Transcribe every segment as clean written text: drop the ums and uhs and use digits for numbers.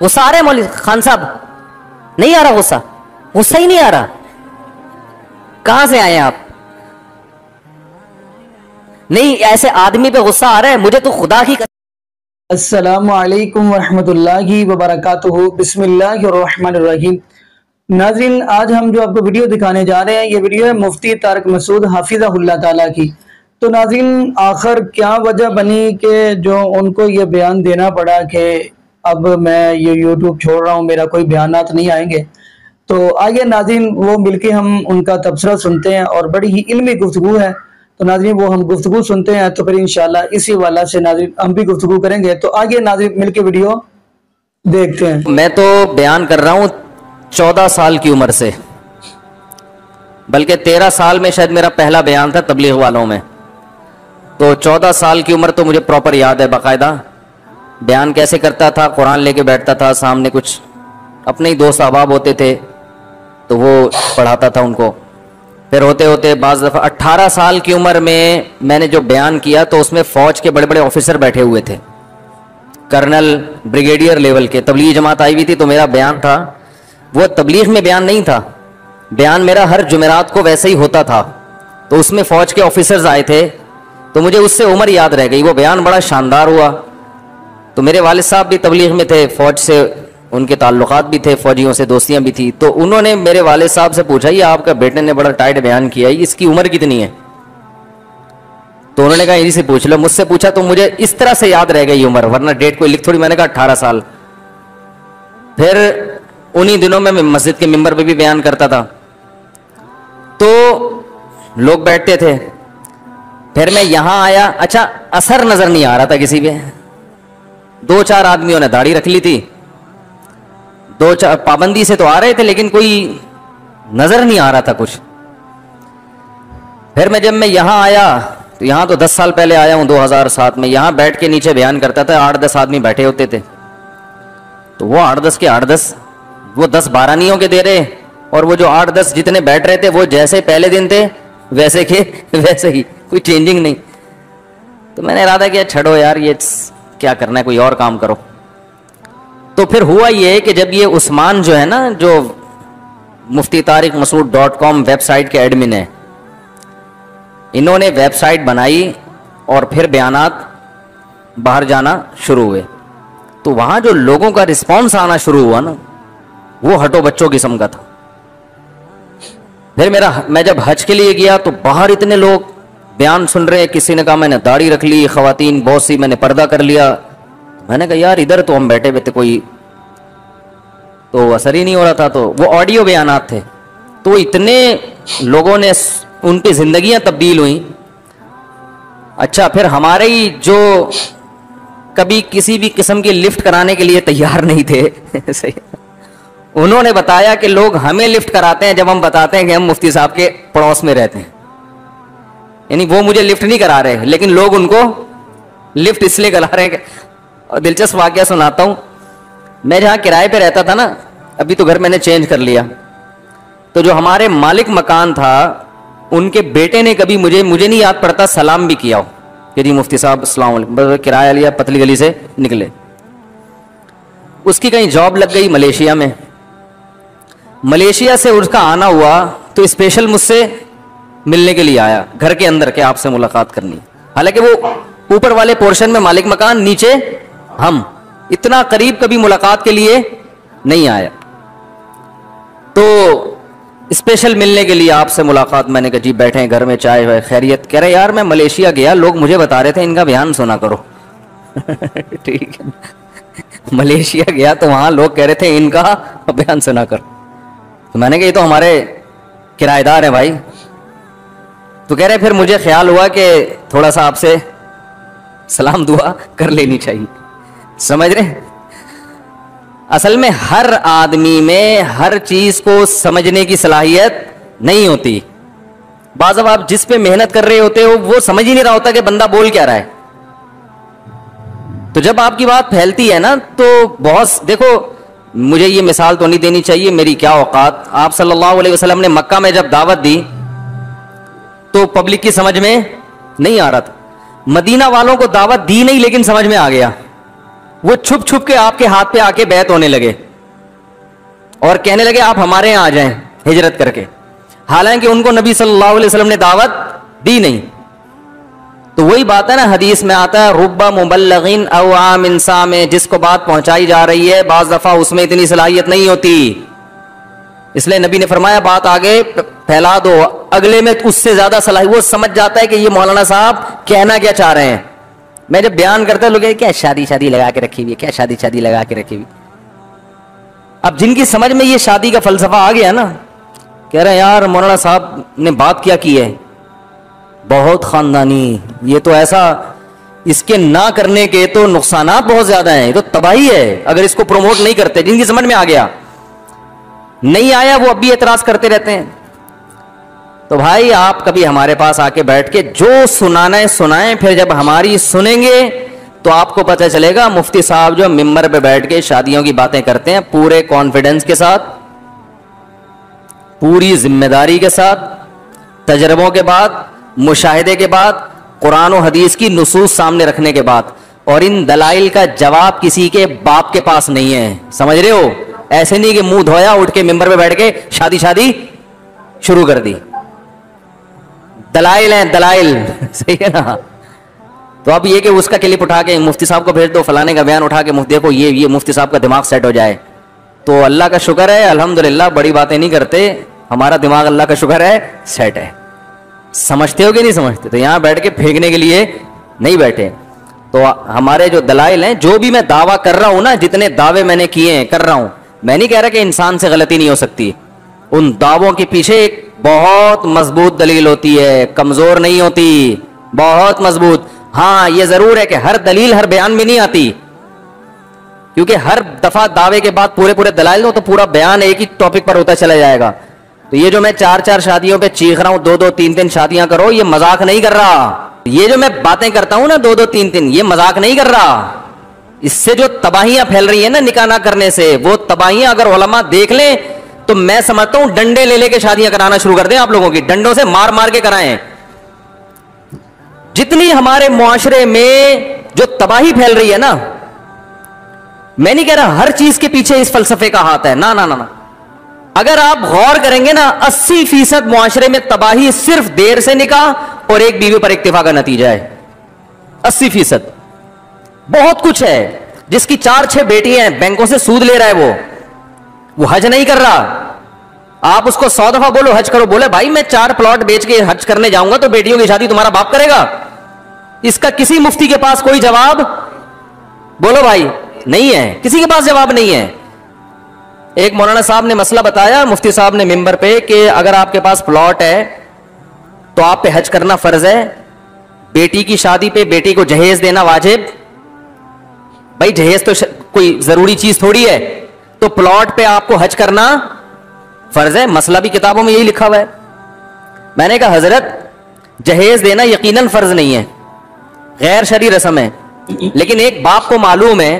गुस्सा आ रहा है मौलवी खान साहब? नहीं आ रहा गुस्सा? गुस्सा ही नहीं आ रहा। कहां से आए आप? नहीं, ऐसे आदमी पे गुस्सा आ रहा है, मुझे तो खुदा की। अस्सलामु अलैकुम वरहमतुल्लाहि वबरकातुहू। बिस्मिल्लाहिर्रहमानिर्रहीम। नाज़रीन, आज हम जो आपको वीडियो दिखाने जा रहे हैं, ये वीडियो है मुफ्ती तारिक मसूद हाफिज़हुल्लाह ताला की। तो नाज़रीन, आखिर क्या वजह बनी कि जो उनको ये बयान देना पड़ा कि अब मैं ये यूट्यूब छोड़ रहा हूँ, मेरा कोई बयानात नहीं आएंगे। तो आइए नाज़रीन, वो मिलके हम उनका तबसरा सुनते हैं और बड़ी ही इल्मी गुफ्तगू है। तो नाज़रीन, वो हम गुफ्तगू सुनते हैं, तो फिर इंशाल्लाह इसी वाला से नाज़रीन हम भी गुफ्तगू करेंगे। तो आइए नाज़रीन मिलके वीडियो देखते हैं। मैं तो बयान कर रहा हूँ 14 साल की उम्र से, बल्कि 13 साल में शायद मेरा पहला बयान था तबलीग वालों में। तो 14 साल की उम्र तो मुझे प्रॉपर याद है, बाकायदा बयान कैसे करता था। कुरान लेके बैठता था, सामने कुछ अपने ही दोस्त अहबाब होते थे तो वो पढ़ाता था उनको। फिर होते होते बाज़ दफ़ा 18 साल की उम्र में मैंने जो बयान किया तो उसमें फ़ौज के बड़े बड़े ऑफिसर बैठे हुए थे, कर्नल ब्रिगेडियर लेवल के। तबलीग जमात आई हुई थी तो मेरा बयान था, वो तबलीग में बयान नहीं था, बयान मेरा हर जुमेरात को वैसे ही होता था। तो उसमें फ़ौज के ऑफिसर्स आए थे तो मुझे उससे उम्र याद रह गई। वो बयान बड़ा शानदार हुआ। तो मेरे वालिद साहब भी तबलीग में थे, फ़ौज से उनके ताल्लुकात भी थे, फ़ौजियों से दोस्तियां भी थी। तो उन्होंने मेरे वालिद साहब से पूछा, ये आपका बेटे ने बड़ा टाइट बयान किया है, इसकी उम्र कितनी है? तो उन्होंने कहा इन्हीं से पूछ लो। मुझसे पूछा तो मुझे इस तरह से याद रह गई उम्र, वरना डेट कोई लिख थोड़ी। मैंने कहा 18 साल। फिर उन्हीं दिनों में मैं मस्जिद के मिंबर पे भी बयान करता था, तो लोग बैठते थे। फिर मैं यहां आया, अच्छा असर नजर नहीं आ रहा था किसी पे। 2-4 आदमियों ने दाढ़ी रख ली थी, 2-4 पाबंदी से तो आ रहे थे लेकिन कोई नजर नहीं आ रहा था कुछ। फिर जब मैं यहां आया तो यहां तो 10 साल पहले आया हूं, 2007 में। यहां बैठ के नीचे बयान करता था, 8-10 आदमी बैठे होते थे। तो वो 8-10 के 8-10, वो 10-12 नहीं होके दे रहे, और वो जो 8-10 जितने बैठ रहे थे वो जैसे पहले दिन थे वैसे के वैसे ही, कोई चेंजिंग नहीं। तो मैंने इरादा किया छोड़ो यार, ये क्या करना है, कोई और काम करो। तो फिर हुआ ये कि जब ये उस्मान जो है ना, जो muftitariqmasood.com वेबसाइट के एडमिन है, इन्होंने वेबसाइट बनाई और फिर बयानात बाहर जाना शुरू हुए। तो वहां जो लोगों का रिस्पांस आना शुरू हुआ ना, वो हटो बच्चों किस्म का था। फिर मैं जब हज के लिए गया तो बाहर इतने लोग बयान सुन रहे हैं। किसी ने कहा मैंने दाढ़ी रख ली, खवातीन बहुत सी मैंने पर्दा कर लिया। मैंने कहा यार इधर तो हम बैठे हुए थे, कोई तो असर ही नहीं हो रहा था। तो वो ऑडियो बयानात थे, तो इतने लोगों ने उनकी जिंदगियां तब्दील हुई। अच्छा, फिर हमारे ही जो कभी किसी भी किस्म की लिफ्ट कराने के लिए तैयार नहीं थे सही, उन्होंने बताया कि लोग हमें लिफ्ट कराते हैं जब हम बताते हैं कि हम मुफ्ती साहब के पड़ोस में रहते हैं। यानी वो मुझे लिफ्ट नहीं करा रहे, लेकिन लोग उनको लिफ्ट इसलिए करा रहे हैं। और दिलचस्प वाकया सुनाता हूं। मैं जहां किराए पे रहता था ना, अभी तो घर मैंने चेंज कर लिया, तो जो हमारे मालिक मकान था उनके बेटे ने कभी मुझे नहीं याद पड़ता सलाम भी किया हो कि जी मुफ्ती साहब अस्सलाम वालेकुम। बस किराया लिया, पतली गली से निकले। उसकी कहीं जॉब लग गई मलेशिया में। मलेशिया से उसका आना हुआ तो स्पेशल मुझसे मिलने के लिए आया घर के अंदर, के आपसे मुलाकात करनी। हालांकि वो ऊपर वाले पोर्शन में मालिक मकान, नीचे हम, इतना करीब कभी मुलाकात के लिए नहीं आया। तो स्पेशल मिलने के लिए आपसे मुलाकात। मैंने कहा जी बैठे हैं घर में, चाय है, खैरियत? कह रहे यार मैं मलेशिया गया, लोग मुझे बता रहे थे इनका बयान सुना करो ठीक है, मलेशिया गया तो वहां लोग कह रहे थे इनका बयान सुना करो। तो मैंने कहा ये तो हमारे किराएदार हैं भाई। तो कह रहे फिर मुझे ख्याल हुआ कि थोड़ा सा आपसे सलाम दुआ कर लेनी चाहिए। समझ रहे? असल में हर आदमी में हर चीज को समझने की सलाहियत नहीं होती। बाज़ आप जिस पे मेहनत कर रहे होते हो वो समझ ही नहीं रहा होता कि बंदा बोल क्या रहा है। तो जब आपकी बात फैलती है ना, तो बहुत, देखो मुझे ये मिसाल तो नहीं देनी चाहिए, मेरी क्या औकात। आप सल्लल्लाहु अलैहि वसल्लम ने मक्का में जब दावत दी तो पब्लिक की समझ में नहीं आ रहा था। मदीना वालों को दावत दी नहीं लेकिन समझ में आ गया। वो छुप छुप के आपके हाथ पे आके बैत होने लगे और कहने लगे आप हमारे यहां आ जाएं हिजरत करके, हालांकि उनको नबी सल्लल्लाहु अलैहि वसल्लम ने दावत दी नहीं। तो वही बात है ना, हदीस में आता है रुब्बा मुबल्लगिन औ आम इंसान में, जिसको बात पहुंचाई जा रही है बाज दफा उसमें इतनी सलाहियत नहीं होती, इसलिए नबी ने फरमाया बात आगे फैला दो, अगले में उससे ज्यादा सलाहियत, वो समझ जाता है कि ये मौलाना साहब कहना क्या चाह रहे हैं। मैं जब बयान करता लोग क्या शादी शादी लगा के रखी हुई है, क्या शादी शादी लगा के रखी हुई। अब जिनकी समझ में ये शादी का फलसफा आ गया ना, कह रहे हैं यार मौलाना साहब ने बात क्या की है, बहुत खानदानी, ये तो ऐसा, इसके ना करने के तो नुकसानात बहुत ज्यादा हैं, ये तो तबाही है अगर इसको प्रमोट नहीं करते। जिनकी समझ में आ गया, नहीं आया वो अब भी एतराज करते रहते हैं। तो भाई आप कभी हमारे पास आके बैठ के जो सुनाना है सुनाएं, फिर जब हमारी सुनेंगे तो आपको पता चलेगा मुफ्ती साहब जो मिंबर पे बैठ के शादियों की बातें करते हैं पूरे कॉन्फिडेंस के साथ, पूरी जिम्मेदारी के साथ, तजर्बों के बाद, मुशाहिदे के बाद, कुरान और हदीस की नुसूस सामने रखने के बाद, और इन दलाइल का जवाब किसी के बाप के पास नहीं है। समझ रहे हो? ऐसे नहीं कि मुंह धोया उठ के मिंबर पे बैठ के शादी शादी शुरू कर दी। दलाइल हैं दलाइल सही है ना। तो अब ये कि उसका क्लिप उठा के मुफ्ती साहब को भेज दो, फलाने का बयान उठा के मुफ्ती को ये मुफ्ती साहब का दिमाग सेट हो जाए, तो अल्लाह का शुक्र है अल्हम्दुलिल्लाह, बड़ी बातें नहीं करते, हमारा दिमाग अल्लाह का शुक्र है सेट है। समझते हो कि नहीं समझते? तो यहां बैठ के फेंकने के लिए नहीं बैठे। तो हमारे जो दलाइल हैं, जो भी मैं दावा कर रहा हूं ना, जितने दावे मैंने किए हैं कर रहा हूं, मैं नहीं कह रहा कि इंसान से गलती नहीं हो सकती, उन दावों के पीछे एक बहुत मजबूत दलील होती है, कमजोर नहीं होती, बहुत मजबूत। हाँ ये जरूर है कि हर दलील हर बयान में नहीं आती, क्योंकि हर दफा दावे के बाद पूरे पूरे दलाइल दो तो पूरा बयान एक ही टॉपिक पर होता चला जाएगा। तो ये जो मैं 4-4 शादियों पे चीख रहा हूं 2-2 3-3 शादियां करो, ये मजाक नहीं कर रहा। ये जो मैं बातें करता हूं ना 2-2 3-3, ये मजाक नहीं कर रहा। इससे जो तबाहियां फैल रही है ना निकाह ना करने से, वो तबाहियां अगर उलमा देख लें तो मैं समझता हूं डंडे ले लेके शादियां कराना शुरू कर दें, आप लोगों की डंडों से मार मार के कराएं। जितनी हमारे मुआशरे में जो तबाही फैल रही है ना, मैं नहीं कह रहा हर चीज के पीछे इस फलसफे का हाथ है, ना ना ना ना। अगर आप गौर करेंगे ना 80% मुआशरे में तबाही सिर्फ देर से निकाह और एक बीवी पर इक्तिफा का नतीजा है। 80% बहुत कुछ है। जिसकी 4-6 बेटियां हैं, बैंकों से सूद ले रहा है, वो हज नहीं कर रहा। आप उसको 100 दफा बोलो हज करो, बोले भाई मैं 4 प्लॉट बेच के हज करने जाऊंगा तो बेटियों की शादी तुम्हारा बाप करेगा। इसका किसी मुफ्ती के पास कोई जवाब बोलो भाई नहीं है, किसी के पास जवाब नहीं है। एक मौलाना साहब ने मसला बताया मुफ्ती साहब ने मिंबर पे कि अगर आपके पास प्लॉट है तो आप पे हज करना फर्ज है, बेटी की शादी पे बेटी को जहेज देना वाजिब। भाई जहेज तो कोई जरूरी चीज थोड़ी है, तो प्लॉट पे आपको हज करना फर्ज है। मसला भी किताबों में यही लिखा हुआ है। मैंने कहा हजरत जहेज देना यकीनन फर्ज नहीं है, गैर शरई रस्म है, लेकिन एक बाप को मालूम है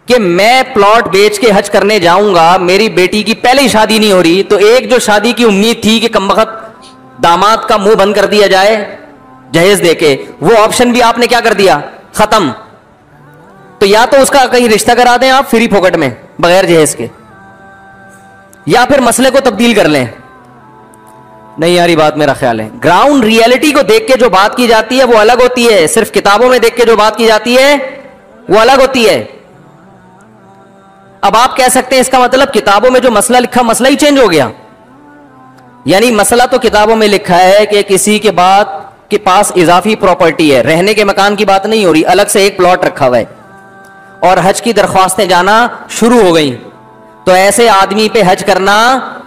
कि मैं प्लॉट बेच के हज करने जाऊंगा, मेरी बेटी की पहले ही शादी नहीं हो रही, तो एक जो शादी की उम्मीद थी कि कमबख्त दामाद का मुंह बंद कर दिया जाए जहेज देके, वो ऑप्शन भी आपने क्या कर दिया, खत्म। तो या तो उसका कहीं रिश्ता करा दें आप फ्री फोकट में बगैर जहेज के, या फिर मसले को तब्दील कर लें। नहीं यार ये बात मेरा ख्याल है, ग्राउंड रियलिटी को देख के जो बात की जाती है वो अलग होती है, सिर्फ किताबों में देख के जो बात की जाती है वो अलग होती है। अब आप कह सकते हैं इसका मतलब किताबों में जो मसला लिखा मसला ही चेंज हो गया। यानी मसला तो किताबों में लिखा है कि किसी के बाद के पास इजाफी प्रॉपर्टी है, रहने के मकान की बात नहीं हो रही, अलग से एक प्लॉट रखा हुआ है और हज की दरख्वास्तें जाना शुरू हो गई, तो ऐसे आदमी पे हज करना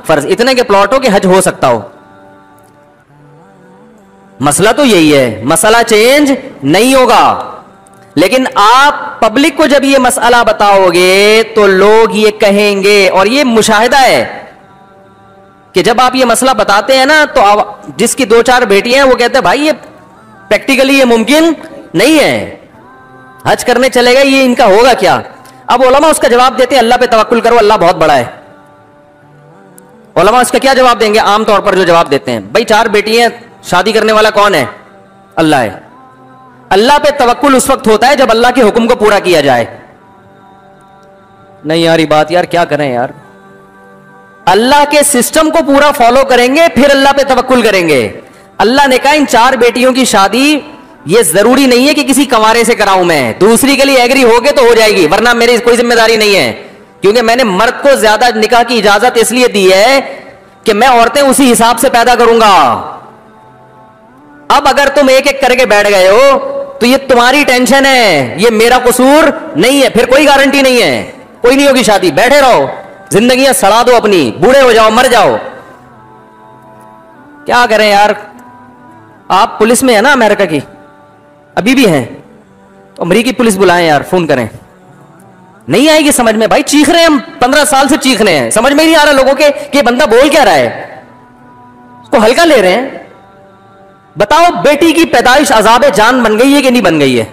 फर्ज, इतने के प्लॉट हो कि हज हो सकता हो। मसला तो यही है, मसला चेंज नहीं होगा। लेकिन आप पब्लिक को जब ये मसला बताओगे तो लोग ये कहेंगे, और ये मुशाहिदा है कि जब आप ये मसला बताते हैं ना तो जिसकी 2-4 बेटियां हैं वो कहते हैं भाई ये प्रैक्टिकली ये मुमकिन नहीं है, हज करने चले गए ये इनका होगा क्या। अब उलमा उसका जवाब देते हैं अल्लाह पे तवक्कुल करो, अल्लाह बहुत बड़ा है। उलमा उसका क्या जवाब देंगे? आमतौर पर जो जवाब देते हैं, भाई 4 बेटियां, शादी करने वाला कौन है? अल्लाह है। अल्लाह पे तवक्कुल उस वक्त होता है जब अल्लाह के हुक्म को पूरा किया जाए। नहीं यार ये बात, यार क्या करें यार। अल्लाह के सिस्टम को पूरा फॉलो करेंगे फिर अल्लाह पे तवक्कुल करेंगे। अल्लाह ने कहा इन 4 बेटियों की शादी ये जरूरी नहीं है कि किसी कंवारे से कराऊं मैं, दूसरी के लिए एग्री होगे तो हो जाएगी, वरना मेरी कोई जिम्मेदारी नहीं है। क्योंकि मैंने मर्द को ज्यादा निकाह की इजाजत इसलिए दी है कि मैं औरतें उसी हिसाब से पैदा करूंगा। अब अगर तुम एक एक करके बैठ गए हो तो ये तुम्हारी टेंशन है, ये मेरा कसूर नहीं है, फिर कोई गारंटी नहीं है, कोई नहीं होगी शादी, बैठे रहो, जिंदगियां सड़ा दो अपनी, बूढ़े हो जाओ, मर जाओ। क्या करें यार। आप पुलिस में है ना अमेरिका की, अभी भी हैं, तो अमेरिकी पुलिस बुलाएं यार, फोन करें। नहीं आएगी समझ में भाई, चीख रहे हैं हम 15 साल से चीख रहे हैं, समझ में नहीं आ रहा लोगों के कि बंदा बोल क्या रहा है, उसको हल्का ले रहे हैं। बताओ बेटी की पैदाइश अजाब जान बन गई है कि नहीं बन गई है।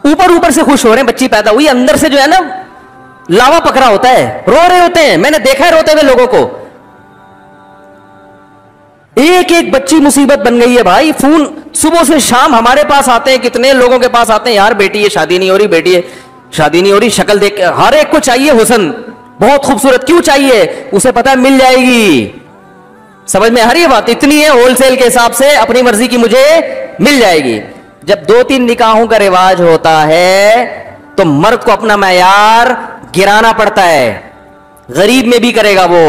ऊपर ऊपर से खुश हो रहे हैं बच्ची पैदा हुई, अंदर से जो है ना लावा पकड़ा होता है, रो रहे होते हैं। मैंने देखा है रोते हुए लोगों को। एक एक बच्ची मुसीबत बन गई है भाई। फोन सुबह से शाम हमारे पास आते हैं, कितने लोगों के पास आते हैं, यार बेटी है शादी नहीं हो रही, बेटी है शादी नहीं हो रही, शक्ल देख के हर एक को चाहिए हुस्न, बहुत खूबसूरत, क्यों चाहिए, उसे पता है मिल जाएगी। समझ में आ रही है बात, इतनी है होलसेल के हिसाब से, अपनी मर्जी की मुझे मिल जाएगी। जब 2-3 निकाहों का रिवाज होता है तो मर्द को अपना मैयार गिराना पड़ता है। गरीब में भी करेगा वो,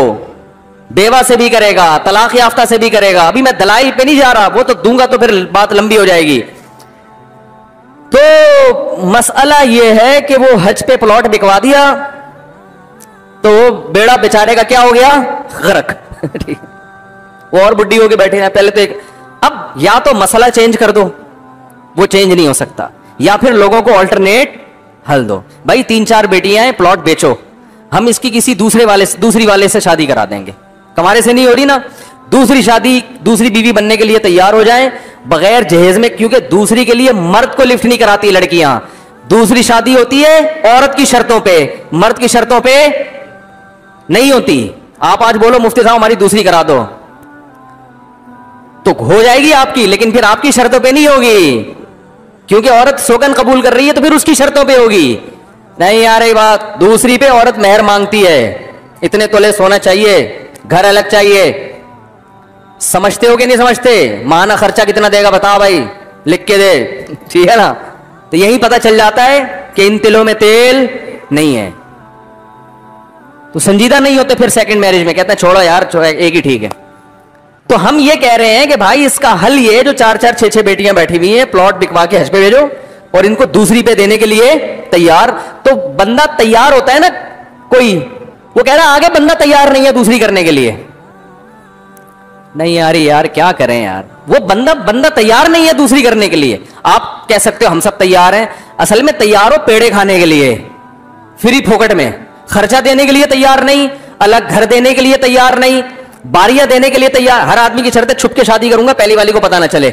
बेवा से भी करेगा, तलाक याफ्ता से भी करेगा। अभी मैं दलाइल पे नहीं जा रहा, वो तो दूंगा तो फिर बात लंबी हो जाएगी। तो मसला यह है कि वो हज पे प्लॉट बिकवा दिया तो बेड़ा बेचारे का क्या हो गया, गरक। वो और बुढ़ी होके बैठे हैं पहले तो अब या तो मसला चेंज कर दो, वो चेंज नहीं हो सकता, या फिर लोगों को ऑल्टरनेट हल दो। भाई 3-4 बेटियां हैं, प्लॉट बेचो, हम इसकी किसी दूसरी वाले से शादी करा देंगे। कमारे से नहीं हो रही ना, दूसरी शादी, दूसरी बीवी बनने के लिए तैयार हो जाएं बगैर जहेज में, क्योंकि दूसरी के लिए मर्द को लिफ्ट नहीं कराती लड़कियां। दूसरी शादी होती है औरत की शर्तों पे, मर्द की शर्तों पे नहीं होती। आप आज बोलो मुफ्ती साहब हमारी दूसरी करा दो, तो हो जाएगी आपकी, लेकिन फिर आपकी शर्तों पे नहीं होगी, क्योंकि औरत सौगन कबूल कर रही है तो फिर उसकी शर्तों पे होगी। नहीं आ रही बात, दूसरी पे औरत मेहर मांगती है, इतने तोले सोना चाहिए, घर अलग चाहिए। समझते हो कि नहीं समझते? माना खर्चा कितना देगा बता भाई, लिख के दे, ठीक है ना। तो यही पता चल जाता है कि इन तिलों में तेल नहीं है। तो संजीदा नहीं होते फिर सेकंड मैरिज में, कहते हैं छोड़ो यार, एक ही ठीक है। तो हम ये कह रहे हैं कि भाई इसका हल ये, जो 4-4, 6-6 बेटियां बैठी हुई हैं, प्लॉट बिकवा के हज पे भेजो और इनको दूसरी पे देने के लिए तैयार। तो बंदा तैयार होता है ना, कोई वो कह रहा है आगे बंदा तैयार नहीं है दूसरी करने के लिए। नहीं यार, यार क्या करें यार, वो बंदा तैयार नहीं है दूसरी करने के लिए। आप कह सकते हो हम सब तैयार हैं, असल में तैयार हो पेड़े खाने के लिए, फ्री फोकट में, खर्चा देने के लिए तैयार नहीं, अलग घर देने के लिए तैयार नहीं, बारियां देने के लिए तैयार। हर आदमी की शर्त है छुप के शादी करूंगा, पहली वाली को पता ना चले,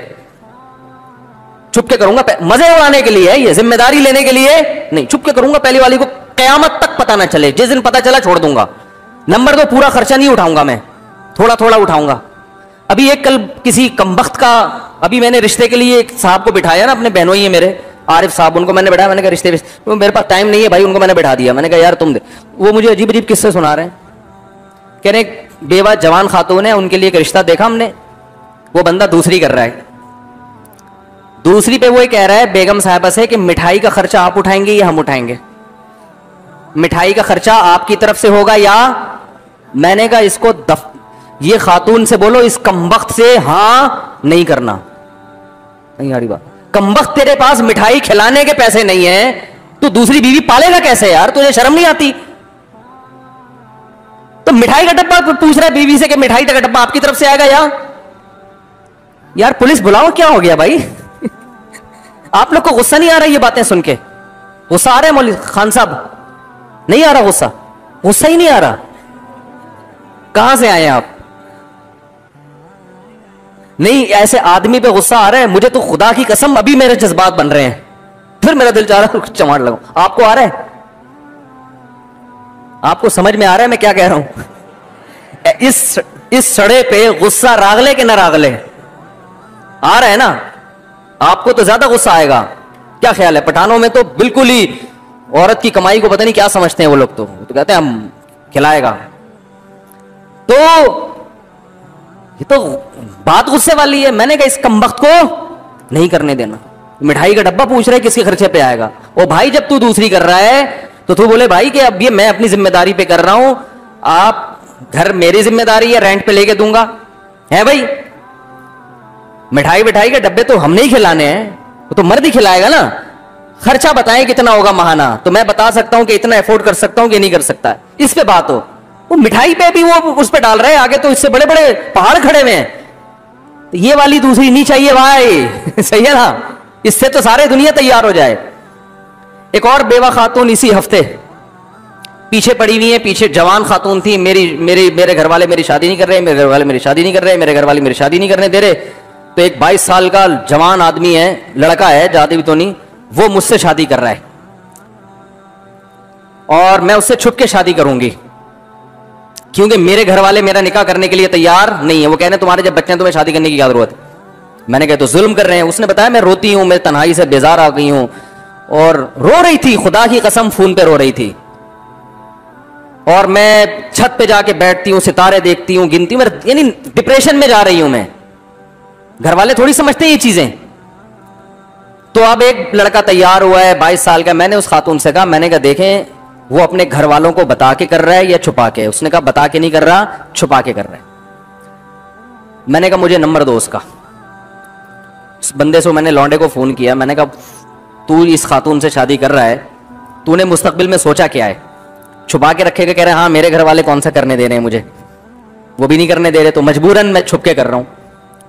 छुप के करूंगा, मजे उड़ाने के लिए है ये, जिम्मेदारी लेने के लिए नहीं, छुप के करूंगा पहली वाली को, कयामत तक पता ना चले, जिस दिन पता चला छोड़ दूंगा। नंबर 2, पूरा खर्चा नहीं उठाऊंगा मैं, थोड़ा थोड़ा उठाऊंगा। अभी एक कल किसी कमबख्त का, अभी मैंने रिश्ते के लिए एक साहब को बिठाया ना, अपने बहनों ही है मेरे, आरिफ साहब, उनको मैंने बैठाया, मैंने कहा रिश्ते, तो मेरे पास टाइम नहीं है भाई, उनको मैंने बैठा दिया। मैंने कहा यार तुम दे, वो मुझे अजीब अजीब किस्से सुना रहे हैं, कह रहे बेवा जवान खातून है, उनके लिए एक रिश्ता देखा हमने, वो बंदा दूसरी कर रहा है। दूसरी पे वो कह रहा है बेगम साहबा से कि मिठाई का खर्चा आप उठाएंगे या हम उठाएंगे, मिठाई का खर्चा आपकी तरफ से होगा या। मैंने कहा इसको ये खातून से बोलो, इस कमबख्त से हाँ नहीं करना। नहीं आ रही बात, कमबख्त तेरे पास मिठाई खिलाने के पैसे नहीं है, तू दूसरी बीवी पालेगा कैसे यार, तुझे शर्म नहीं आती? तो मिठाई का डब्बा पूछ रहा है बीवी से कि मिठाई का डब्बा आपकी तरफ से आएगा या। यार पुलिस बुलाओ, क्या हो गया भाई? आप लोग को गुस्सा नहीं आ रहा ये बातें सुन के? गुस्सा आ रहा है मौलवी खान साहब? नहीं आ रहा गुस्सा? गुस्सा ही नहीं आ रहा? कहां से आए आप? नहीं, ऐसे आदमी पे गुस्सा आ रहा है, मुझे तो खुदा की कसम अभी मेरे जज्बात बन रहे हैं, फिर मेरा दिल चाह रहा है चमाड़ लगाऊं। आपको आ रहा है? आपको समझ में आ रहा है मैं क्या कह रहा हूं? इस सड़े पे गुस्सा रागले के ना रागले आ रहा है ना? आपको तो ज्यादा गुस्सा आएगा। क्या ख्याल है? पठानों में तो बिल्कुल ही औरत की कमाई को पता नहीं क्या समझते हैं वो लोग, तो कहते हैं हम खिलाएगा। तो ये तो बात गुस्से वाली है। मैंने कहा इस कमबख्त को नहीं करने देना। मिठाई का डब्बा पूछ रहा है किसके खर्चे पे आएगा। ओ भाई जब तू दूसरी कर रहा है तो तू बोले भाई कि अब ये मैं अपनी जिम्मेदारी पे कर रहा हूं, आप घर मेरी जिम्मेदारी है, रेंट पे लेके दूंगा, है भाई। मिठाई के डब्बे तो हम नहीं खिलाने हैं, वो तो मर्द ही खिलाएगा ना। खर्चा बताएं कितना होगा महाना, तो मैं बता सकता हूं कि इतना अफोर्ड कर सकता हूं कि नहीं कर सकता। इस पे बात हो, वो मिठाई पे भी वो उस पे डाल रहे हैं, आगे तो इससे बड़े बड़े पहाड़ खड़े हुए हैं। तो ये वाली दूसरी नहीं चाहिए भाई सही है ना, इससे तो सारे दुनिया तैयार हो जाए। एक और बेवा खातून इसी हफ्ते पीछे पड़ी हुई है, पीछे जवान खातून थी। मेरे घर वाले मेरी शादी नहीं कर रहे, मेरे घर वाले मेरी शादी नहीं कर रहे, मेरे घर वाले मेरी शादी नहीं करने दे रहे। तो एक 22 साल का जवान आदमी है, लड़का है, ज्यादा भी तो नहीं, वो मुझसे शादी कर रहा है और मैं उससे छुप के शादी करूंगी क्योंकि मेरे घर वाले मेरा निकाह करने के लिए तैयार नहीं है। वो कह रहे हैं तुम्हारे जब बच्चे हैं तुम्हें शादी करने की क्या जरूरत है। मैंने कहा तो जुल्म कर रहे हैं। उसने बताया मैं रोती हूं, मैं तन्हाई से बेजार आ गई हूं, और रो रही थी, खुदा की कसम फोन पे रो रही थी। और मैं छत पे जाके बैठती हूं, सितारे देखती हूं, गिनती हूं, यानी डिप्रेशन में जा रही हूं मैं। घर वाले थोड़ी समझते हैं ये चीजें। तो अब एक लड़का तैयार हुआ है 22 साल का। मैंने उस खातून से कहा, मैंने कहा देखें वो अपने घर वालों को बता के कर रहा है या छुपा के। उसने कहा बता के नहीं कर रहा, छुपा के कर रहा है। मैंने कहा मुझे नंबर दो उसका। उस बंदे से मैंने लौंडे को फोन किया, मैंने कहा तू इस खातून से शादी कर रहा है, तूने मुस्तकबिल में सोचा क्या है? छुपा के रखेगा? कह रहे हाँ मेरे घर वाले कौन सा करने दे रहे हैं मुझे, वो भी नहीं करने दे रहे, तो मजबूरन मैं छुप के कर रहा हूं।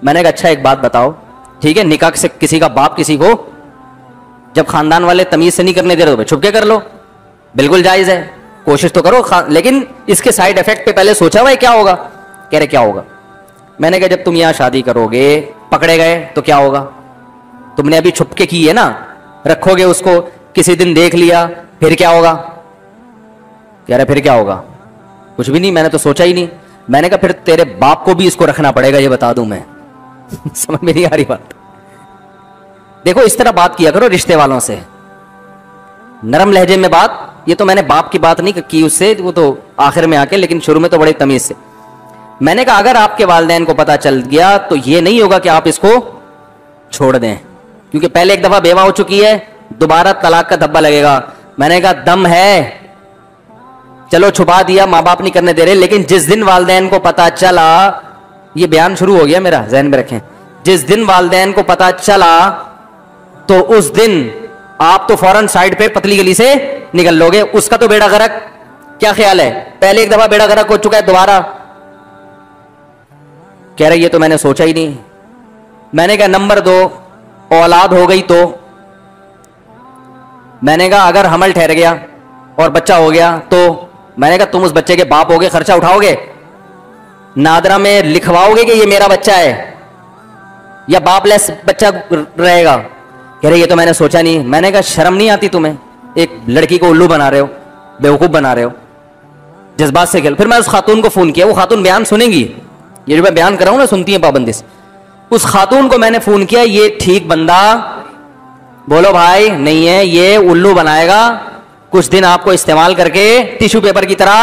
मैंने कहा अच्छा एक बात बताओ, ठीक है निकाह से किसी का बाप किसी को जब खानदान वाले तमीज से नहीं करने दे रहे तो छुप के कर लो, बिल्कुल जायज है, कोशिश तो करो, लेकिन इसके साइड इफेक्ट पे पहले सोचा हुआ है क्या होगा? कह रहे क्या होगा? मैंने कहा जब तुम यहां शादी करोगे पकड़े गए तो क्या होगा? तुमने अभी छुप के की है ना, रखोगे उसको, किसी दिन देख लिया फिर क्या होगा? कह रहे फिर क्या होगा? कुछ भी नहीं, मैंने तो सोचा ही नहीं। मैंने कहा फिर तेरे बाप को भी इसको रखना पड़ेगा, ये बता दूं मैं समझ में नहीं आ रही बात। देखो इस तरह बात किया करो रिश्ते वालों से, नरम लहजे में बात। ये तो मैंने बाप की बात नहीं की उससे, वो तो आखिर में आके, लेकिन शुरू में तो बड़े तमीज से। मैंने कहा अगर आपके वालिदैन को पता चल गया तो ये नहीं होगा कि आप इसको छोड़ दें, क्योंकि पहले एक दफा बेवा हो चुकी है, दोबारा तलाक का धब्बा लगेगा। मैंने कहा दम है, चलो छुपा दिया, माँ बाप नहीं करने दे रहे, लेकिन जिस दिन वालिदैन को पता चला, ये बयान शुरू हो गया मेरा, ज़हन में रखें, जिस दिन वालिदैन को पता चला तो उस दिन आप तो फौरन साइड पे पतली गली से निकल लोगे, उसका तो बेड़ा गर्क। क्या ख्याल है? पहले एक दफा बेड़ा गर्क हो चुका है, दोबारा कह रहे ये तो मैंने सोचा ही नहीं। मैंने कहा नंबर 2 औलाद हो गई तो? मैंने कहा अगर हमल ठहर गया और बच्चा हो गया तो? मैंने कहा तुम उस बच्चे के बाप होगे, खर्चा उठाओगे, नादरा में लिखवाओगे कि ये मेरा बच्चा है, या बापलेस बच्चा रहेगा? कह रहे ये तो मैंने सोचा नहीं। मैंने कहा शर्म नहीं आती तुम्हें? एक लड़की को उल्लू बना रहे हो, बेवकूफ बना रहे हो, जज्बात से खेल। फिर मैं उस खातून को फोन किया, वो खातून बयान सुनेंगी, ये जो मैं बयान कर रहा हूं ना सुनती है पाबंदी से। उस खातून को मैंने फोन किया, ये ठीक बंदा बोलो भाई नहीं है, ये उल्लू बनाएगा, कुछ दिन आपको इस्तेमाल करके टिश्यू पेपर की तरह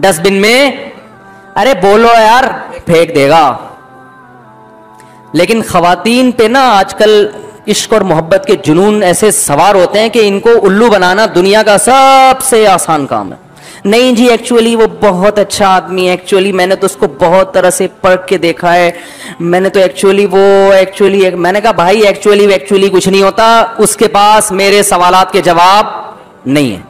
डस्टबिन में, अरे बोलो यार, फेंक देगा। लेकिन खवातीन पे ना आजकल इश्क और मोहब्बत के जुनून ऐसे सवार होते हैं कि इनको उल्लू बनाना दुनिया का सबसे आसान काम है। नहीं जी एक्चुअली वो बहुत अच्छा आदमी है, एक्चुअली मैंने तो उसको बहुत तरह से परख के देखा है, मैंने तो एक्चुअली मैंने कहा भाई एक्चुअली कुछ नहीं होता, उसके पास मेरे सवालात के जवाब नहीं है।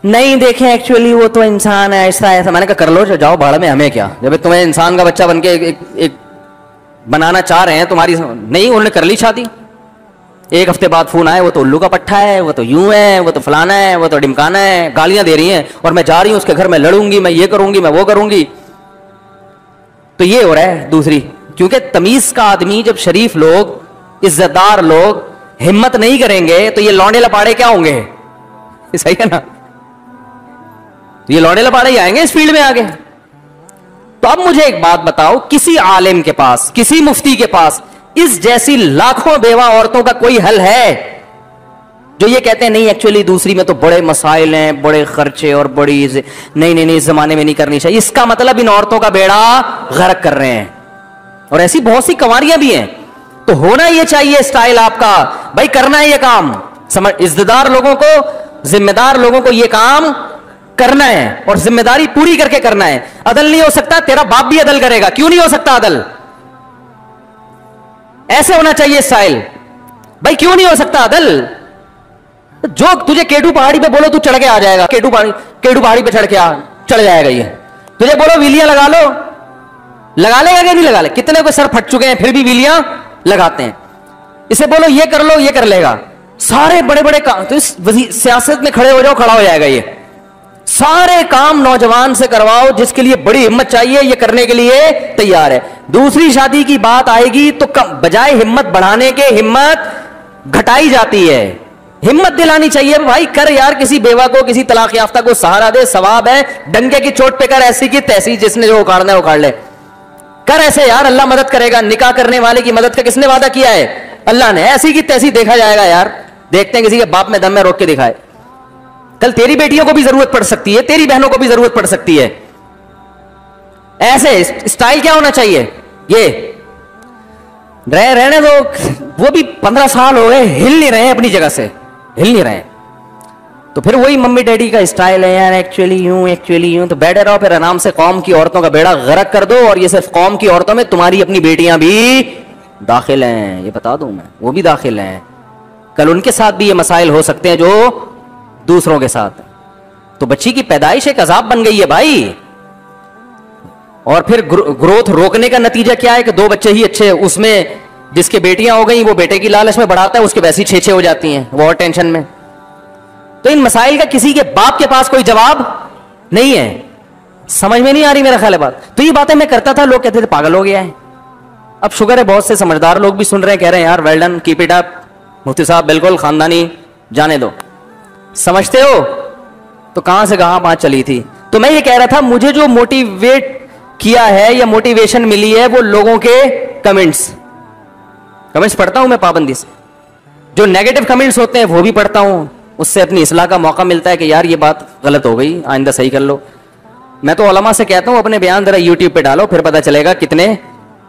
नहीं देखें एक्चुअली वो तो इंसान है, ऐसा ऐसा। मैंने कहा कर लो, जाओ भाड़ में, हमें क्या, जब तुम्हें इंसान का बच्चा बनके एक बनाना चाह रहे हैं तुम्हारी, नहीं उन्होंने कर ली शादी। एक हफ्ते बाद फोन आया, वो तो उल्लू का पट्टा है, वो तो यूं है, वो तो फलाना है, वो तो डिमकाना है, गालियां दे रही हैं, और मैं जा रही हूं उसके घर में, लड़ूंगी, मैं ये करूंगी, मैं वो करूंगी। तो ये हो रहा है दूसरी, क्योंकि तमीज का आदमी, जब शरीफ लोग, इज्जतदार लोग हिम्मत नहीं करेंगे तो ये लौंडे लपाड़े क्या होंगे? सही है ना, ये लौंडे लपाड़े ही आएंगे इस फील्ड में आगे। तो अब मुझे एक बात बताओ, किसी आलिम के पास, किसी मुफ्ती के पास इस जैसी लाखों बेवा औरतों का कोई हल है? जो ये कहते हैं नहीं एक्चुअली दूसरी में तो बड़े मसाइल हैं, बड़े खर्चे और बड़ी नहीं इस जमाने में नहीं करनी चाहिए, इसका मतलब इन औरतों का बेड़ा गर्क कर रहे हैं। और ऐसी बहुत सी कंवारियां भी हैं। तो होना ये चाहिए स्टाइल आपका, भाई करना है ये काम, समझ, इज्जतदार लोगों को, जिम्मेदार लोगों को ये काम करना है और जिम्मेदारी पूरी करके करना है। अदल नहीं हो सकता, तेरा बाप भी अदल करेगा, क्यों नहीं हो सकता अदल? ऐसे होना चाहिए स्टाइल। भाई क्यों नहीं हो सकता अदल? जो तुझे केटू पहाड़ी पे बोलो तू चढ़ के आ जाएगा, केटू पहाड़ी पे चढ़ के आ, चढ़ जाएगा ये। तुझे बोलो वीलियां लगा लो, लगा लेगा कि नहीं लगा ले? कितने को सर फट चुके हैं फिर भी वीलियां लगाते हैं। इसे बोलो ये कर लो, ये कर लेगा। सारे बड़े बड़े काम तो इस सियासत में खड़े हो जाओ, खड़ा हो जाएगा ये। सारे काम नौजवान से करवाओ, जिसके लिए बड़ी हिम्मत चाहिए, ये करने के लिए तैयार है। दूसरी शादी की बात आएगी तो बजाय हिम्मत बढ़ाने के हिम्मत घटाई जाती है। हिम्मत दिलानी चाहिए, भाई कर यार, किसी बेवा को, किसी तलाक याफ्ता को सहारा दे, सवाब है। डंके की चोट पे कर, ऐसी की तैसी, जिसने जो उखाड़ना है उखाड़ ले, कर ऐसे यार, अल्लाह मदद करेगा। निकाह करने वाले की मदद का किसने वादा किया है? अल्लाह ने। ऐसी की तैसी देखा जाएगा यार, देखते हैं किसी के बाप में दम में रोक के दिखाए। कल तेरी बेटियों को भी जरूरत पड़ सकती है, तेरी बहनों को भी जरूरत पड़ सकती है। ऐसे स्टाइल क्या होना चाहिए? ये रहने दो, वो भी 15 साल हो गए, हिल नहीं रहे अपनी जगह से, हिल नहीं रहे। तो फिर वही मम्मी डैडी का स्टाइल है यार, एक्चुअली यूं। तो बैठे रहो फिर आराम से, कौम की औरतों का बेड़ा गर्क कर दो। और ये सिर्फ कौम की औरतों में तुम्हारी अपनी बेटियां भी दाखिल हैं, ये बता दूं मैं, वो भी दाखिल हैं। कल उनके साथ भी ये मसाइल हो सकते हैं जो दूसरों के साथ। तो बच्ची की पैदाइश एक अजाब बन गई है भाई। और फिर ग्रोथ रोकने का नतीजा क्या है कि 2 बच्चे ही अच्छे, उसमें जिसके बेटियां हो गई वो बेटे की लालच में बढ़ाता है, उसके वैसी 6 हो जाती हैं, वो और टेंशन में। तो इन मसाइल का किसी के बाप के पास कोई जवाब नहीं है। समझ में नहीं आ रही मेरा ख्याल है बात। तो ये बातें मैं करता था, लोग कहते थे पागल हो गया है। अब शुक्र है बहुत से समझदार लोग भी सुन रहे हैं, कह रहे हैं यार well done, keep it up मुफ्ती साहब, बिल्कुल खानदानी, जाने दो। समझते हो? तो कहां से कहां बात चली थी। तो मैं ये कह रहा था, मुझे जो मोटिवेट किया है या मोटिवेशन मिली है वो लोगों के कमेंट्स पढ़ता हूं मैं पाबंदी से। जो नेगेटिव कमेंट्स होते हैं वो भी पढ़ता हूं, उससे अपनी इस्लाह का मौका मिलता है कि यार ये बात गलत हो गई, आइंदा सही कर लो। मैं तो उलमा से कहता हूं अपने बयान जरा यूट्यूब पे डालो, फिर पता चलेगा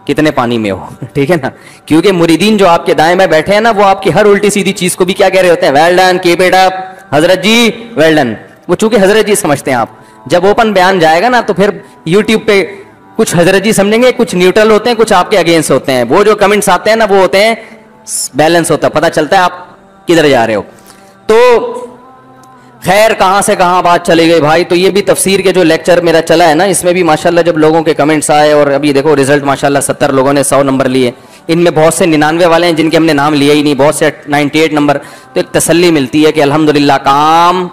कितने पानी में हो, ठीक है ना। क्योंकि मुरीदीन जो आपके दाएं में बैठे हैं ना, वो आपकी हर उल्टी सीधी चीज को भी क्या कह रहे होते हैं? Well done, keep it up, Hazrat ji well done. वो चूंकि हजरत जी समझते हैं आप, जब ओपन बयान जाएगा ना तो फिर यूट्यूब पे कुछ हजरत जी समझेंगे, कुछ न्यूट्रल होते हैं, कुछ आपके अगेंस्ट होते हैं। वो जो कमेंट्स आते हैं ना वो होते हैं बैलेंस होता है, पता चलता है आप किधर जा रहे हो। तो खैर कहां से कहां बात चली गई भाई। तो ये भी तफसीर के जो लेक्चर मेरा चला है ना, इसमें भी माशाल्लाह जब लोगों के कमेंट्स आए, और अभी देखो रिजल्ट माशाल्लाह 70 लोगों ने 100 नंबर लिए। इनमें बहुत से 99 वाले हैं जिनके हमने नाम लिए ही नहीं, बहुत से 98 नंबर। तो एक तसल्ली मिलती है कि अल्हम्दुलिल्लाह काम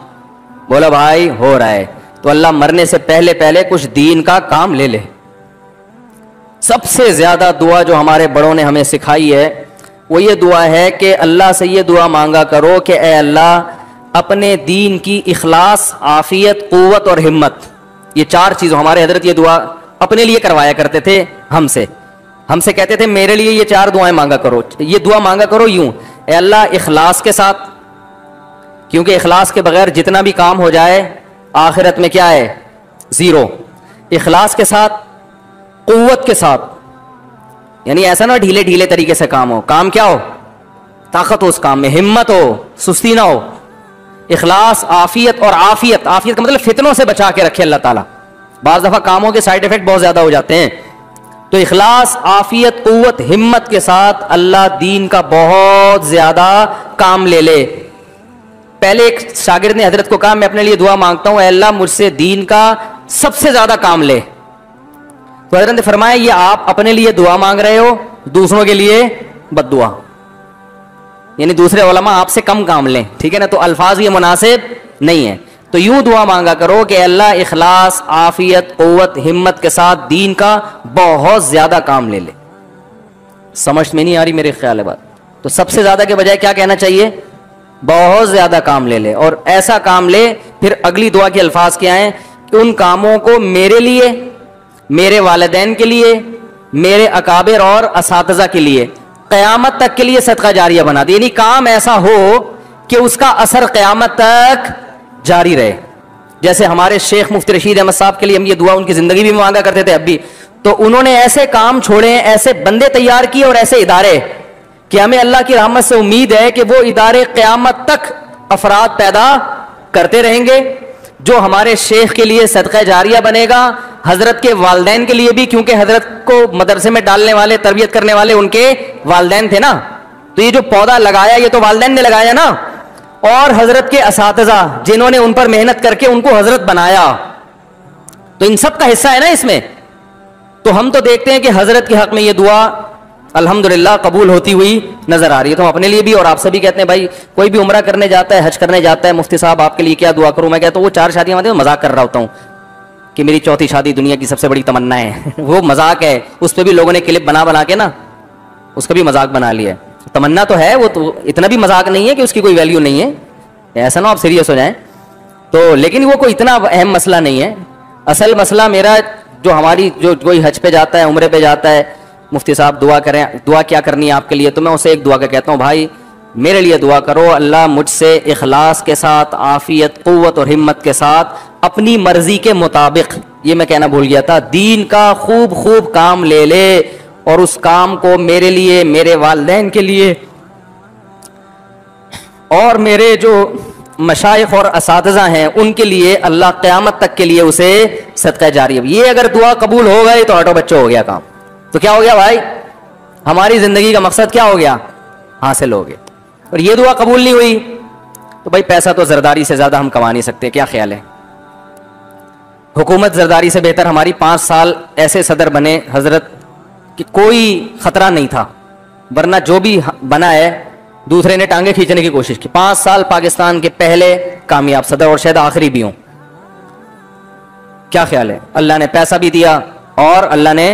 बोला भाई हो रहा है। तो अल्लाह मरने से पहले पहले कुछ दीन का काम ले ले। सबसे ज्यादा दुआ जो हमारे बड़ों ने हमें सिखाई है वो ये दुआ है कि अल्लाह से ये दुआ मांगा करो कि ए अल्लाह अपने दीन की इखलास, आफियत, कुव्वत और हिम्मत, ये 4 चीज़ों, हमारे हजरत ये दुआ अपने लिए करवाया करते थे हमसे कहते थे मेरे लिए ये 4 दुआएं मांगा करो। ये दुआ मांगा करो यूं, ए अल्लाह इखलास के साथ, क्योंकि इखलास के बगैर जितना भी काम हो जाए आखिरत में क्या है? ज़ीरो। इखलास के साथ, कुव्वत के साथ, यानी ऐसा ना ढीले ढीले तरीके से काम हो, काम क्या हो? ताकत हो उस काम में, हिम्मत हो, सुस्ती ना हो। इखलास, आफियत और आफियत का मतलब फितनों से बचा के रखे अल्लाह ताला। बाज़ दफ़ा कामों के साइड इफेक्ट बहुत ज़्यादा हो जाते हैं। तो इखलास, आफियत, कुव्वत, हिम्मत के साथ अल्लाह दीन का बहुत ज़्यादा काम ले ले। पहले एक शागिर्द ने हजरत को कहा मैं अपने लिए दुआ मांगता हूँ, अल्लाह मुझसे दीन का सबसे ज़्यादा काम ले। तो हजरत ने फरमाया ये आप अपने लिए दुआ मांग रहे हो, दूसरों के लिए बद्दुआ, यानी दूसरे उलमा आपसे कम काम लें, ठीक है ना। तो अल्फाज ये मुनासिब नहीं है। तो यूं दुआ मांगा करो कि अल्लाह इखलास, आफियत, कुव्वत, हिम्मत के साथ दीन का बहुत ज्यादा काम ले ले। समझ में नहीं आ रही मेरे ख्याल है बात। तो सबसे ज्यादा के बजाय क्या कहना चाहिए? बहुत ज्यादा काम ले ले। और ऐसा काम ले, फिर अगली दुआ के अल्फाज क्या हैं कि उन कामों को मेरे लिए, मेरे वालिदैन के लिए, मेरे अकाबिर और असातिज़ा के लिए, क़यामत तक के लिए सदका जारिया बना दे। यानी काम ऐसा हो कि उसका असर क़यामत तक जारी रहे। जैसे हमारे शेख मुफ्ती रशीद अहमद साहब के लिए हम ये दुआ उनकी जिंदगी भी मांगा करते थे अब भी, तो उन्होंने ऐसे काम छोड़े, ऐसे बंदे तैयार किए और ऐसे इदारे कि हमें अल्लाह की रहमत से उम्मीद है कि वो इदारे क़यामत तक अफराद पैदा करते रहेंगे, जो हमारे शेख के लिए सदका जारिया बनेगा, हजरत के वालदैन के लिए भी, क्योंकि हजरत को मदरसे में डालने वाले, तरबियत करने वाले उनके वालदैन थे ना, तो ये जो पौधा लगाया ये तो वालदैन ने लगाया ना, और हजरत के असातिज़ा जिन्होंने उन पर मेहनत करके उनको हजरत बनाया, तो इन सब का हिस्सा है ना इसमें। तो हम तो देखते हैं कि हजरत के हक में ये दुआ अल्हम्दुलिल्लाह कबूल होती हुई नजर आ रही है। तो हम अपने लिए भी और आप सभी कहते हैं, भाई कोई भी उम्रा करने जाता है, हज करने जाता है, मुफ्ती साहब आपके लिए क्या दुआ करूं? मैं कहता हूं वो 4 शादियां होती हैं, मजाक कर रहा होता हूं कि मेरी 4थी शादी दुनिया की सबसे बड़ी तमन्ना है वो मजाक है, उस पर भी लोगों ने क्लिप बना बना के ना उसका भी मजाक बना लिया है। तमन्ना तो है, वो तो इतना भी मजाक नहीं है कि उसकी कोई वैल्यू नहीं है, ऐसा ना आप सीरियस हो जाएं। तो लेकिन वो कोई इतना अहम मसला नहीं है। असल मसला मेरा जो हमारी जो कोई हज पे जाता है, उम्रे पे जाता है, मुफ्ती साहब दुआ करें, दुआ क्या करनी है आपके लिए? तो मैं उसे एक दुआ का कहता हूँ, भाई मेरे लिए दुआ करो, अल्लाह मुझसे इखलास के साथ, आफियत, क़ुव्वत और हिम्मत के साथ अपनी मर्जी के मुताबिक, ये मैं कहना भूल गया था, दीन का खूब खूब काम ले ले और उस काम को मेरे लिए, मेरे वालिदैन के लिए और मेरे जो मशाइख और असातिज़ा हैं उनके लिए अल्लाह क़यामत तक के लिए उसे सदका जारी। ये अगर दुआ कबूल हो गई तो ऑटो बच्चों हो गया काम। तो क्या हो गया भाई? हमारी जिंदगी का मकसद क्या हो गया? हासिल हो गया। और ये दुआ कबूल नहीं हुई तो भाई पैसा तो जरदारी से ज्यादा हम कमा नहीं सकते। क्या ख्याल है? हुकूमत जरदारी से बेहतर हमारी 5 साल ऐसे सदर बने हजरत कि कोई खतरा नहीं था, वरना जो भी बना है दूसरे ने टांगे खींचने की कोशिश की। 5 साल पाकिस्तान के पहले कामयाब सदर और शायद आखिरी भी हों। क्या ख्याल है? अल्लाह ने पैसा भी दिया और अल्लाह ने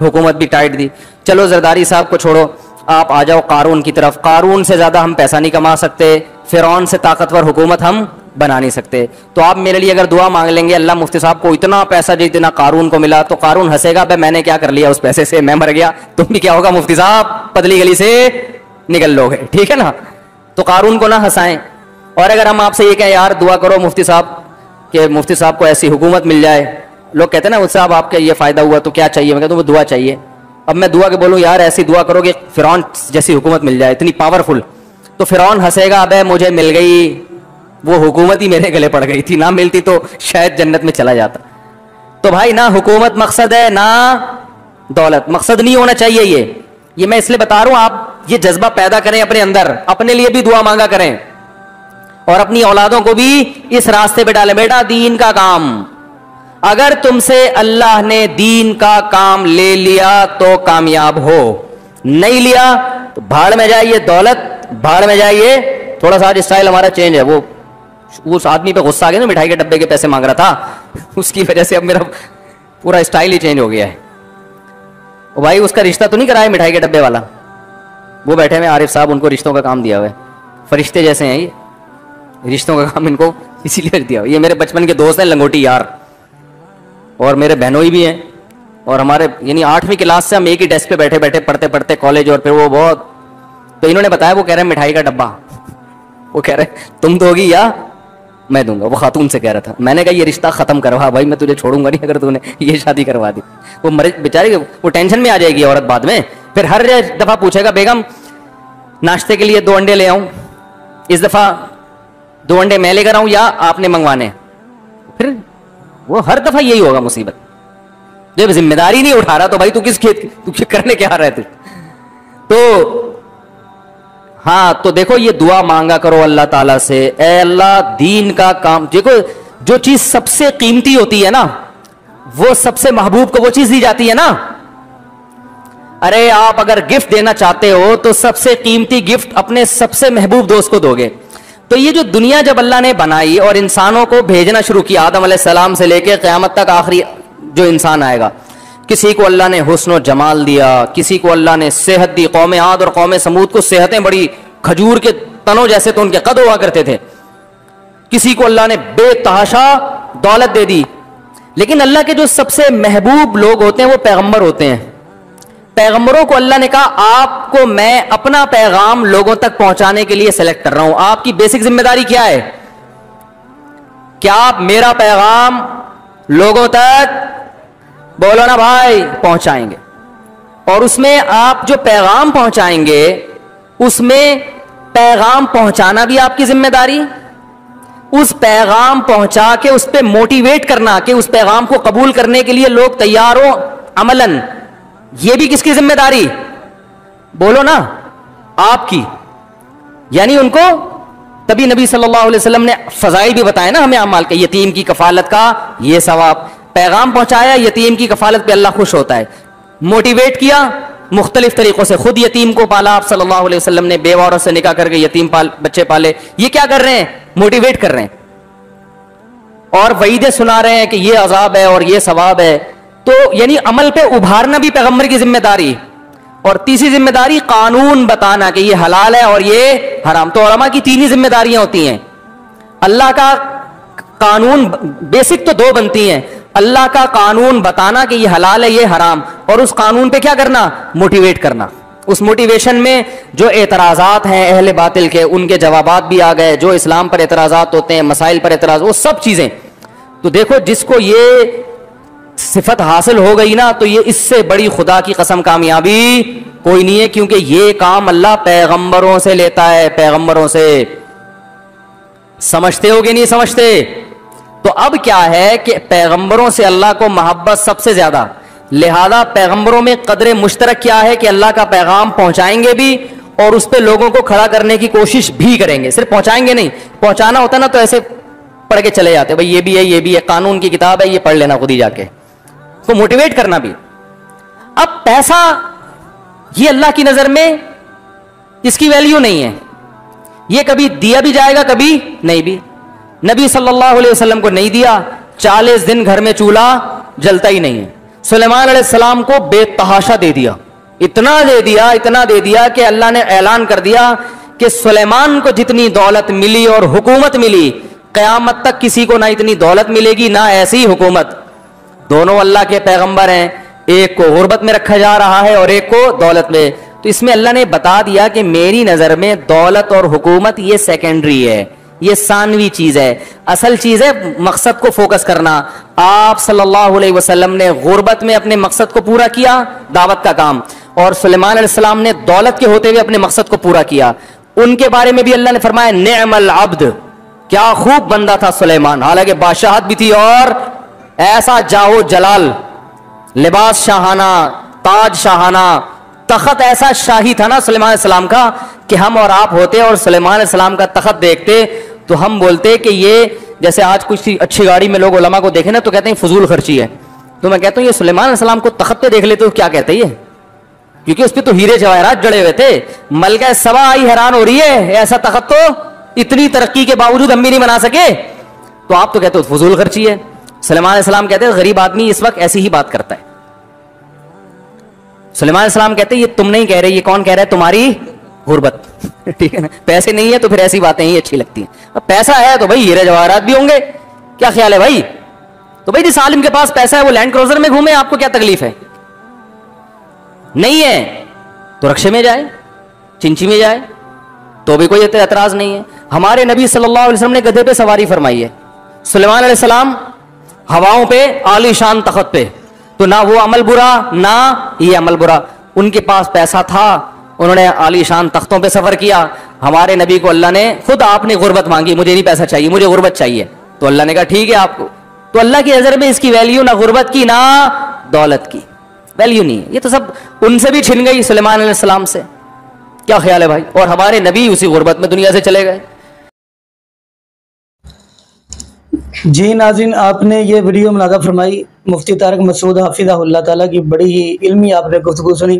हुकूमत भी टाइट दी। चलो जरदारी साहब को छोड़ो, आप आ जाओ कारून की तरफ। कारून से ज्यादा हम पैसा नहीं कमा सकते, फिरौन से ताकतवर हुकूमत हम बना नहीं सकते। तो आप मेरे लिए अगर दुआ मांग लेंगे, अल्लाह मुफ्ती साहब को इतना पैसा जितना कारून को मिला, तो कारून हंसेगा, भाई मैंने क्या कर लिया उस पैसे से, मैं मर गया। तुम भी क्या होगा मुफ्ती साहब, पतली गली से निकल लोगे। ठीक है ना? तो कारून को ना हंसाएं। और अगर हम आपसे ये कहें यार दुआ करो मुफ्ती साहब कि मुफ्ती साहब को ऐसी हुकूमत मिल जाए, लोग कहते हैं ना मुफ्ती साहब आपका ये फायदा हुआ तो क्या चाहिए? मैं कहता हूँ दुआ चाहिए। अब मैं दुआ के बोलूँ यार ऐसी दुआ करो कि फिरौन जैसी हुकूमत मिल जाए, इतनी पावरफुल, तो फिरौन हंसेगा, अबे मुझे मिल गई, वो हुकूमत ही मेरे गले पड़ गई थी, ना मिलती तो शायद जन्नत में चला जाता। तो भाई ना हुकूमत मकसद है ना दौलत, मकसद नहीं होना चाहिए। ये मैं इसलिए बता रहा हूं, आप ये जज्बा पैदा करें अपने अंदर, अपने लिए भी दुआ मांगा करें और अपनी औलादों को भी इस रास्ते पे डालें। बेटा दीन का काम, अगर तुमसे अल्लाह ने दीन का काम ले लिया तो कामयाब हो, नहीं लिया तो भाड़ में जाइए, दौलत भाड़ में जाइए। थोड़ा सा आज स्टाइल हमारा चेंज है, वो उस आदमी पे गुस्सा आ गया ना, मिठाई के डब्बे के पैसे मांग रहा था, उसकी वजह से अब मेरा पूरा स्टाइल ही चेंज हो गया है। ओ भाई उसका रिश्ता तो नहीं कराया मिठाई के डब्बे वाला, वो बैठे हुए आरिफ साहब, उनको रिश्तों का काम दिया हुआ है, फरिश्ते जैसे हैं ये, रिश्तों का काम इनको इसीलिए दिया हुआ। ये मेरे बचपन के दोस्त हैं, लंगोटी यार, और मेरे बहनोई भी हैं, और हमारे यानी 8वीं क्लास से हम एक ही डेस्क पे बैठे बैठे पढ़ते पढ़ते कॉलेज, और फिर वो बहुत, तो इन्होंने बताया, वो कह रहे हैं मिठाई का डब्बा, वो कह रहे तुम दोगी या मैं दूंगा, वो खातून से कह रहा था। मैंने कहा ये रिश्ता खत्म करवा भाई, मैं तुझे छोड़ूंगा नहीं अगर तूने ये शादी करवा दी। वो मरे बेचारी, वो टेंशन में आ जाएगी औरत बाद में, फिर हर दफा पूछेगा बेगम नाश्ते के लिए 2 अंडे ले आऊं, इस दफा 2 अंडे मैं लेकर आऊं या आपने मंगवाने, फिर वो हर दफा यही होगा मुसीबत। जब जिम्मेदारी नहीं उठा रहा तो भाई तू किस खेत, तू करने क्या रहे थे? तो हाँ, तो देखो ये दुआ मांगा करो अल्लाह ताला से, ए अल्लाह दीन का काम। देखो जो चीज सबसे कीमती होती है ना, वो सबसे महबूब को वो चीज दी जाती है ना। अरे आप अगर गिफ्ट देना चाहते हो तो सबसे कीमती गिफ्ट अपने सबसे महबूब दोस्त को दोगे। तो ये जो दुनिया जब अल्लाह ने बनाई और इंसानों को भेजना शुरू किया, आदम अलैहिस्सलाम से लेकर क़यामत तक आखिरी जो इंसान आएगा, किसी को अल्लाह ने हुस्न और जमाल दिया, किसी को अल्लाह ने सेहत दी। कौम आद और कौम समूद को सेहतें बड़ी, खजूर के तनों जैसे तो उनके कद हुआ करते थे। किसी को अल्लाह ने बेतहाशा दौलत दे दी। लेकिन अल्लाह के जो सबसे महबूब लोग होते हैं वो पैगंबर होते हैं। पैगंबरों को अल्लाह ने कहा आपको मैं अपना पैगाम लोगों तक पहुंचाने के लिए सेलेक्ट कर रहा हूं। आपकी बेसिक जिम्मेदारी क्या है? क्या आप मेरा पैगाम लोगों तक, बोलो ना भाई, पहुंचाएंगे? और उसमें आप जो पैगाम पहुंचाएंगे उसमें पैगाम पहुंचाना भी आपकी जिम्मेदारी, उस पैगाम पहुंचा के उस पर मोटिवेट करना कि उस पैगाम को कबूल करने के लिए लोग तैयार हो अमलन, यह भी किसकी जिम्मेदारी? बोलो ना, आपकी। यानी उनको तभी नबी सल्लल्लाहु अलैहि वसल्लम ने फजाइल भी बताया ना हमें अमाल के, यतीम की कफालत का ये सवाब, पैगाम पहुंचाया, यतीम की कफालत पे अल्लाह खुश होता है। मोटिवेट किया मुख्तलिफ तरीकों से, खुद यतीम को पाला आप सल्लल्लाहु अलैहि वसल्लम ने, बेवा औरत से निकाह करके यतीम बच्चे पाले। ये क्या कर रहे हैं? मोटिवेट कर रहे हैं और वईदें सुना रहे हैं कि ये अजाब है और ये सवाब है। तो यानी अमल पे उभारना भी पैगंबर की जिम्मेदारी। और तीसरी जिम्मेदारी कानून बताना कि ये हलाल है और ये हराम। तो उलमा की तीन ही जिम्मेदारियां होती हैं। अल्लाह का कानून, बेसिक तो दो बनती हैं, अल्लाह का कानून बताना कि ये हलाल है ये हराम, और उस कानून पे क्या करना? मोटिवेट करना। उस मोटिवेशन में जो एतराज़ात हैं अहले बातिल के, उनके जवाबात भी आ गए, जो इस्लाम पर एतराज़ात होते हैं, मसाइल पर एतराज़, वो सब चीज़ें। तो देखो जिसको ये सिफत हासिल हो गई ना, तो ये इससे बड़ी खुदा की कसम कामयाबी कोई नहीं है, क्योंकि ये काम अल्लाह पैगंबरों से लेता है, पैगंबरों से। समझते हो कि नहीं समझते? तो अब क्या है कि पैगंबरों से अल्लाह को मोहब्बत सबसे ज्यादा, लिहाजा पैगंबरों में कदर मुश्तरक क्या है कि अल्लाह का पैगाम पहुंचाएंगे भी और उस पर लोगों को खड़ा करने की कोशिश भी करेंगे। सिर्फ पहुंचाएंगे नहीं, पहुंचाना होता ना तो ऐसे पढ़ के चले जाते, भाई ये भी है ये भी है, कानून की किताब है, ये पढ़ लेना खुद ही जाके। तो मोटिवेट करना भी। अब पैसा, ये अल्लाह की नजर में इसकी वैल्यू नहीं है, ये कभी दिया भी जाएगा कभी नहीं भी। नबी सल्लल्लाहु अलैहि वसल्लम को नहीं दिया, 40 दिन घर में चूल्हा जलता ही नहीं है। सुलेमान अलैहिस्सलाम को बेतहाशा दे दिया, इतना दे दिया कि अल्लाह ने ऐलान कर दिया कि सुलेमान को जितनी दौलत मिली और हुकूमत मिली, क़यामत तक किसी को ना इतनी दौलत मिलेगी ना ऐसी हुकूमत। दोनों अल्लाह के पैगंबर हैं, एक को गुर्बत में रखा जा रहा है और एक को दौलत में। तो इसमें अल्लाह ने बता दिया कि मेरी नजर में दौलत और हुकूमत ये सेकेंडरी है, ये सानवी चीज है, असल चीज है मकसद को फोकस करना। आप सल्लल्लाहु अलैहि वसल्लम ने गुर्बत में अपने मकसद को पूरा किया, दावत का काम, और सुलेमान अलैहिस्सलाम ने दौलत के होते हुए अपने मकसद को पूरा किया। उनके बारे में भी अल्लाह ने फरमाया निअमल अब्द, क्या खूब बंदा था सुलेमान, हालांकि बादशाहत भी थी और ऐसा जाहो जलाल, लिबास शाहाना, ताज शाहाना, तखत ऐसा शाही था ना सुलेमान अलैहिस्सलाम का कि हम और आप होते और सुलेमान अलैहिस्सलाम का तखत देखते तो हम बोलते कि ये, जैसे आज कुछ अच्छी गाड़ी में लोग उलमा को देखे ना तो कहते हैं फजूल खर्ची है, तो मैं कहता हूँ ये सुलेमान अलैहिस्सलाम को तखत पे देख लेते तो क्या कहते हैं, क्योंकि उस पर तो हीरे जवाहरात जड़े हुए थे। मलका सबा आई हैरान हो रही है, ऐसा तखत तो इतनी तरक्की के बावजूद हम भी नहीं बना सके, तो आप तो कहते हो फजूल खर्ची है। सुलेमान अलैहिस्सलाम कहते हैं गरीब आदमी इस वक्त ऐसी ही बात करता है। सुलेमान अलैहिस्सलाम कहते हैं ये तुम नहीं कह रहे, ये कौन कह रहा है, तुम्हारी गुर्बत। ठीक है ना, पैसे नहीं है तो फिर ऐसी बातें ही अच्छी लगती हैं, अब पैसा है तो भाई हीरे जवाहरात भी होंगे, क्या ख्याल है भाई? तो भाई जिस आलिम के पास पैसा है वो लैंड क्रूजर में घूमे, आपको क्या तकलीफ है? नहीं है तो रक्षे में जाए, चिंची में जाए, तो भी कोई एतराज नहीं है। हमारे नबी सल्लल्लाहु अलैहि वसल्लम ने गधे पे सवारी फरमाई है, सुलेमान अलैहिस्सलाम हवाओं पे आलीशान तख्त पे, तो ना वो अमल बुरा ना ये अमल बुरा। उनके पास पैसा था, उन्होंने आलीशान तख्तों पे सफर किया। हमारे नबी को अल्लाह ने खुद, आपने गुर्बत मांगी, मुझे नहीं पैसा चाहिए, मुझे गुर्बत चाहिए, तो अल्लाह ने कहा ठीक है आपको। तो अल्लाह की नजर में इसकी वैल्यू ना गुर्बत की ना दौलत की वैल्यू नहीं है। ये तो सब उनसे भी छिन गई सुलेमान अलैहिस्सलाम से, क्या ख्याल है भाई? और हमारे नबी उसी गुर्बत में दुनिया से चले गए। जी नाज़रीन, आपने ये वीडियो मुलाज़ा फरमाई मुफ्ती तारिक मसूद हाफिज़हुल्लाह ताला की, बड़ी ही इल्मी आपने गुफ्तगू सुनी।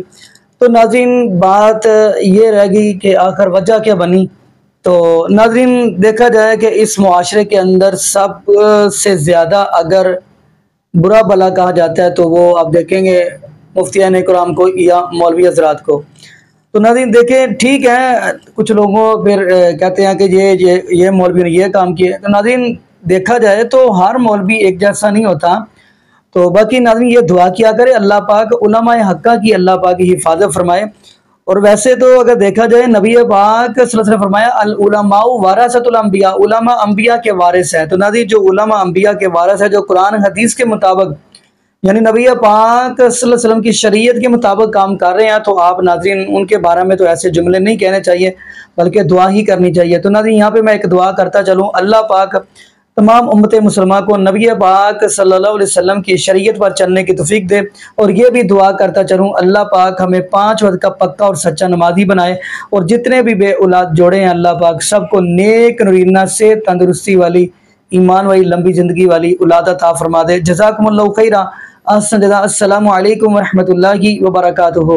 तो नाज़रीन बात ये रह गई कि आखिर वजह क्या बनी। तो नाज़रीन देखा जाए कि इस मुआशरे के अंदर सब से ज़्यादा अगर बुरा भला कहा जाता है तो वो आप देखेंगे मुफ्तियान इकराम को या मौलवी हज़रात को। तो नाज़रीन देखें, ठीक है कुछ लोगों फिर कहते हैं कि ये मौलवी ने ये काम किया। तो नाज़रीन देखा जाए तो हर मौलवी एक जैसा नहीं होता। तो बाकी नाज़रीन ये दुआ किया करे अल्लाह पाक उलमाए हक्का की अल्लाह पाक की हिफाजत फरमाए। और वैसे तो अगर देखा जाए नबी पाक सल्लल्लाहु अलैहि वसल्लम ने फरमाया अल उलमाउ वरासतुल अंबिया, उलमा अंबिया के वारिस है। तो नाज़रीन जो उलमा अंबिया के वारिस है, जो कुरान हदीस के मुताबिक यानी नबी पाक सल्लल्लाहु अलैहि वसल्लम की शरीयत के मुताबिक काम कर रहे हैं, तो आप नाज़रीन उनके बारे में तो ऐसे जुमले नहीं कहने चाहिए बल्कि दुआ ही करनी चाहिए। तो नाज़रीन यहाँ पे मैं एक दुआ करता चलूँ, अल्लाह पाक तमाम उम्मत मुसलमान को नबी पाक सल्लल्लाहु अलैहि वसल्लम की शरीयत पर चलने की तौफीक दे। और ये भी दुआ करता चलूँ अल्लाह पाक हमें 5 वक्त का पक्का और सच्चा नमाजी बनाए। और जितने भी बे औलाद जोड़े हैं अल्लाह पाक सबको नेक नूरीना से तंदुरुस्ती वाली, ईमान वाली, लंबी ज़िंदगी वाली औलाद अता फरमा दे। जज़ाकुमुल्लाहु खैरा। अस्सलामु अलैकुम व रहमतुल्लाहि व बरकातुहू।